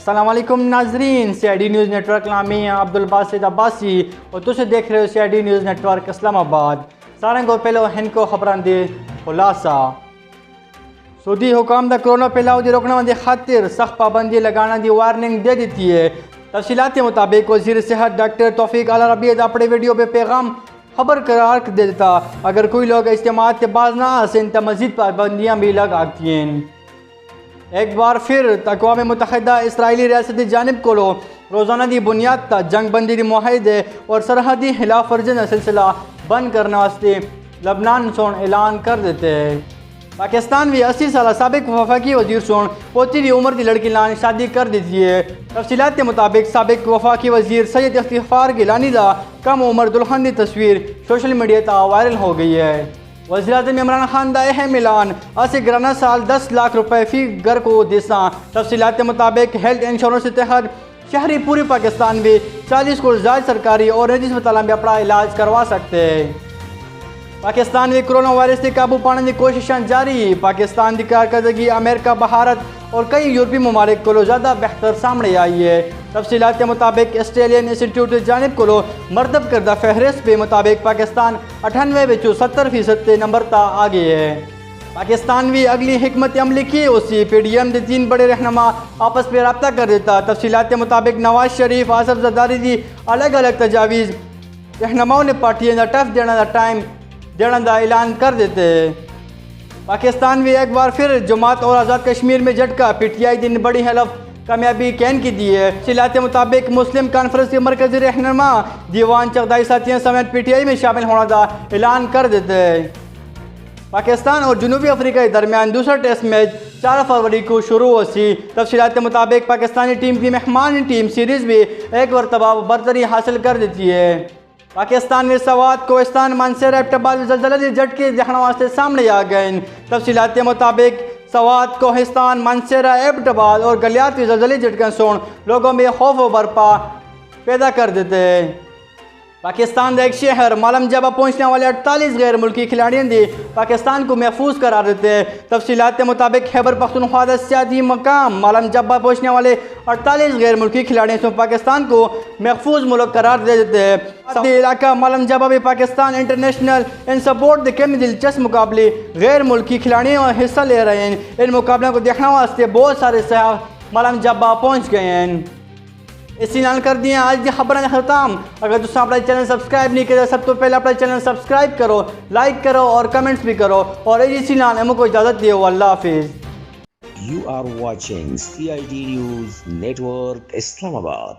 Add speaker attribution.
Speaker 1: السلام علیکم ناظرین، C I D news network نامی عبد الباسط عباسی اور تُسے دیکھ رہے ہو C I D news network Islamabad. سارے کو پہلو ہندکو خبریں دے خلاصہ۔ سعودی حکام دا کرونا پھیلاؤ دی روکنے دی خاطر سخت پابندی لگانا دی وارننگ دے دیتی ہے۔ تفصیلات کے مطابق وزیر صحت ڈاکٹر توفیق العربی اپنے ویڈیو پہ پیغام خبر قرار دے دیتا اگر کوئی لوگ اجتماعات کے باز نہ آسن تو مزید پابندیاں بھی لگ آتی ہیں۔ ایک بار پھر اقوام متحدہ اسرائیلی ریاست کی جانب کو روزانہ دی بنیاد تا جنگ بندی دی معاہدے اور سرحدی خلاف ورزی کا سلسلہ بند کرنے واسطے لبنان سون اعلان کر دیتے ہیں۔ پاکستان بھی 80 سالہ سابق وفاقی وزیر سون پوتی دی عمر دی لڑکی لان شادی کر دیتی ہے۔ تفصیلات کے مطابق سابق وفاقی وزیر سید افتخار گیلانی دا کم عمر دلہن دی تصویر سوشل میڈیا تا وائرل ہو گئی ہے۔ وزیراعظم عمران خان دا اہم اعلان اسے گرانا سال 10 لاکھ روپے فی گھر کو دیساں۔ تفصیلات کے مطابق ہیلتھ انشورنس کے تحت شہری پوری پاکستان میں 40 کو زائد سرکاری اور نجی اسپتالوں میں اپنا علاج کروا سکتے ہیں۔ پاکستان میں کرونا وائرس سے قابو پانے کی کوششیں جاری۔ پاکستان کی کارکردگی امریکہ، بھارت اور کئی یورپی ممالک کو زیادہ بہتر سامنے آئی ہے۔ تفصیلات کے مطابق آسٹریلین انسٹی ٹیوٹ کی جانب کو مرتب کردہ فہرست کے مطابق پاکستان 98% کے نمبر تا آگے ہے۔ پاکستان بھی اگلی حکمت عملی کی اسی پی ڈی ایم کے 3 بڑے رہنما آپس میں رابطہ کر دیتا۔ تفصیلات کے مطابق نواز شریف، آصف زرداری دی الگ الگ تجاویز رہنماؤں نے پارٹیوں کا ٹف دینے کا ٹائم دینے کا اعلان کر دیتے ہیں۔ پاکستان بھی ایک بار پھر جماعت اور آزاد کشمیر میں جھٹکا، پی ٹی آئی دن بڑی حلف کامیابی کین کی دی ہے۔ تفصیلات کے مطابق مسلم کانفرنس کے مرکزی رہنما دیوان چغدائی ساتھیوں سمیت پی ٹی آئی میں شامل ہونے کا اعلان کر دیتے ہیں۔ پاکستان اور جنوبی افریقہ کے درمیان دوسرا ٹیسٹ میچ 4 فروری کو شروع ہوسی۔ تفصیلات کے مطابق پاکستانی ٹیم کی مہمان ٹیم سیریز بھی ایک مرتبہ برتری حاصل کر دیتی ہے۔ پاکستان میں سوات، کوہستان، مانسہرہ، ایبٹباد زلزلے جھٹکے دیکھنے واسطے سامنے آ گئے۔ تفصیلات کے مطابق سوات، کوہستان، مانسہرہ، ایبٹباد اور گلیات کے زلزلے جھٹکے سون لوگوں میں خوف و برپا پیدا کر دیتے ہیں۔ پاکستان کا ایک شہر مالم جبہ پہنچنے والے 48 غیر ملکی کھلاڑیوں نے پاکستان کو محفوظ قرار دیتے ہیں۔ تفصیلات کے مطابق خیبر پختونخوا کا سیاحتی مقام مالم جبہ پہنچنے والے 48 غیر ملکی کھلاڑیوں سے پاکستان کو محفوظ ملک قرار دے دیتے ہیں۔ ساحلی علاقہ مالم جبہ میں پاکستان انٹرنیشنل ان سپورٹ کے کم دلچسپ مقابلے غیر ملکی کھلاڑیوں حصہ لے رہے ہیں۔ ان مقابلوں کو دیکھنے واسطے بہت سارے سیاح مالم جبہ پہنچ گئے ہیں۔ اسی نال کر دیا آج کی خبریں ختم۔ اگر تم اپنا چینل سبسکرائب نہیں کرے سب تو پہلے اپنا چینل سبسکرائب کرو، لائک کرو اور کمنٹس بھی کرو، اور اسی نال ہم کو اجازت دیو۔ اللہ حافظ۔
Speaker 2: You are watching CID News Network Islamabad.